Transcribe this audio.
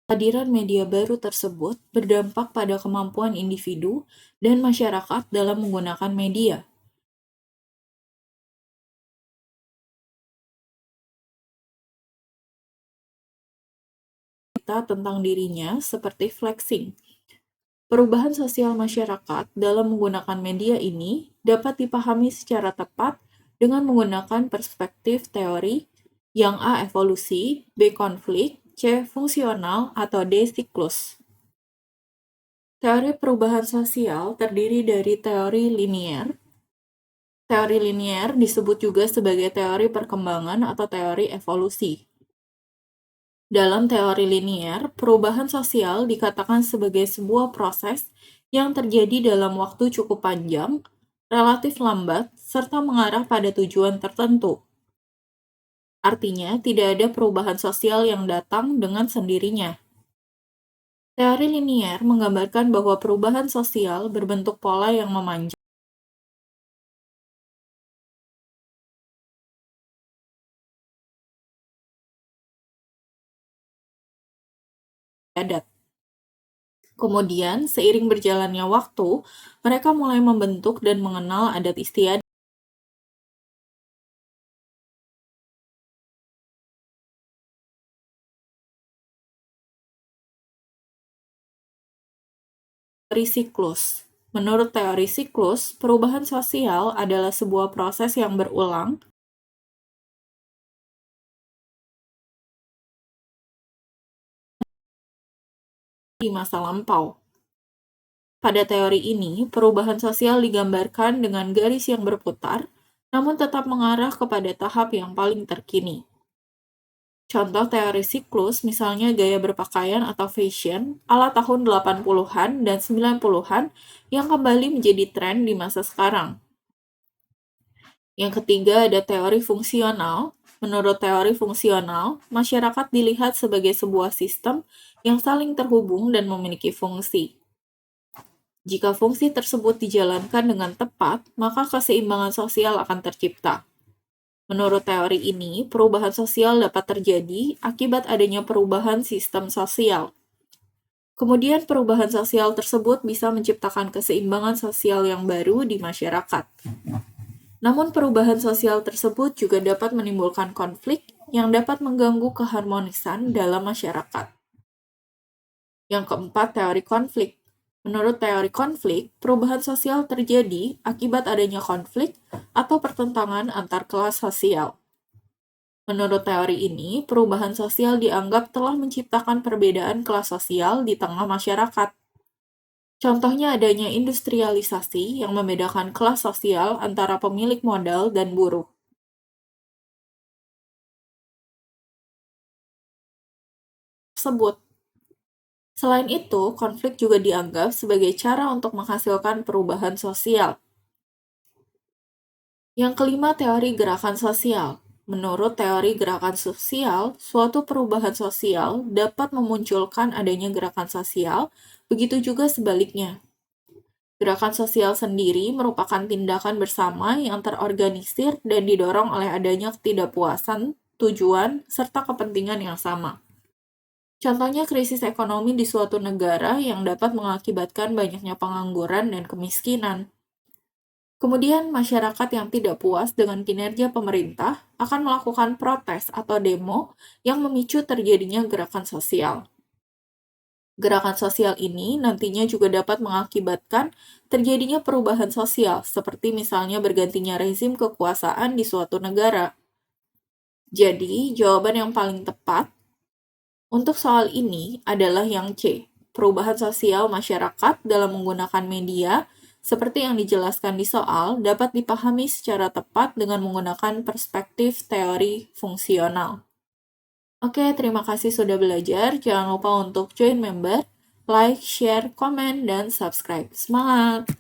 Kehadiran media baru tersebut berdampak pada kemampuan individu dan masyarakat dalam menggunakan media. Kita tentang dirinya seperti flexing. Perubahan sosial masyarakat dalam menggunakan media ini dapat dipahami secara tepat dengan menggunakan perspektif teori yang A. Evolusi, B. Konflik, C. Fungsional, atau D. Siklus. Teori perubahan sosial terdiri dari teori linier. Teori linier disebut juga sebagai teori perkembangan atau teori evolusi. Dalam teori linier, perubahan sosial dikatakan sebagai sebuah proses yang terjadi dalam waktu cukup panjang, relatif lambat, serta mengarah pada tujuan tertentu. Artinya, tidak ada perubahan sosial yang datang dengan sendirinya. Teori linier menggambarkan bahwa perubahan sosial berbentuk pola yang memanjang adat. Kemudian, seiring berjalannya waktu, mereka mulai membentuk dan mengenal adat istiadat. Teori siklus. Menurut teori siklus, perubahan sosial adalah sebuah proses yang berulang di masa lampau. Pada teori ini, perubahan sosial digambarkan dengan garis yang berputar, namun tetap mengarah kepada tahap yang paling terkini. Contoh teori siklus, misalnya gaya berpakaian atau fashion ala tahun 80-an dan 90-an yang kembali menjadi tren di masa sekarang. Yang ketiga ada teori fungsional. Menurut teori fungsional, masyarakat dilihat sebagai sebuah sistem yang saling terhubung dan memiliki fungsi. Jika fungsi tersebut dijalankan dengan tepat, maka keseimbangan sosial akan tercipta. Menurut teori ini, perubahan sosial dapat terjadi akibat adanya perubahan sistem sosial. Kemudian perubahan sosial tersebut bisa menciptakan keseimbangan sosial yang baru di masyarakat. Namun perubahan sosial tersebut juga dapat menimbulkan konflik yang dapat mengganggu keharmonisan dalam masyarakat. Yang keempat, teori konflik. Menurut teori konflik, perubahan sosial terjadi akibat adanya konflik atau pertentangan antar kelas sosial. Menurut teori ini, perubahan sosial dianggap telah menciptakan perbedaan kelas sosial di tengah masyarakat. Contohnya adanya industrialisasi yang membedakan kelas sosial antara pemilik modal dan buruh. Selain itu, konflik juga dianggap sebagai cara untuk menghasilkan perubahan sosial. Yang kelima, teori gerakan sosial. Menurut teori gerakan sosial, suatu perubahan sosial dapat memunculkan adanya gerakan sosial, begitu juga sebaliknya. Gerakan sosial sendiri merupakan tindakan bersama yang terorganisir dan didorong oleh adanya ketidakpuasan, tujuan, serta kepentingan yang sama. Contohnya krisis ekonomi di suatu negara yang dapat mengakibatkan banyaknya pengangguran dan kemiskinan. Kemudian, masyarakat yang tidak puas dengan kinerja pemerintah akan melakukan protes atau demo yang memicu terjadinya gerakan sosial. Gerakan sosial ini nantinya juga dapat mengakibatkan terjadinya perubahan sosial, seperti misalnya bergantinya rezim kekuasaan di suatu negara. Jadi, jawaban yang paling tepat untuk soal ini adalah yang C, perubahan sosial masyarakat dalam menggunakan media seperti yang dijelaskan di soal dapat dipahami secara tepat dengan menggunakan perspektif teori fungsional. Oke, terima kasih sudah belajar. Jangan lupa untuk join member, like, share, komen, dan subscribe. Semangat!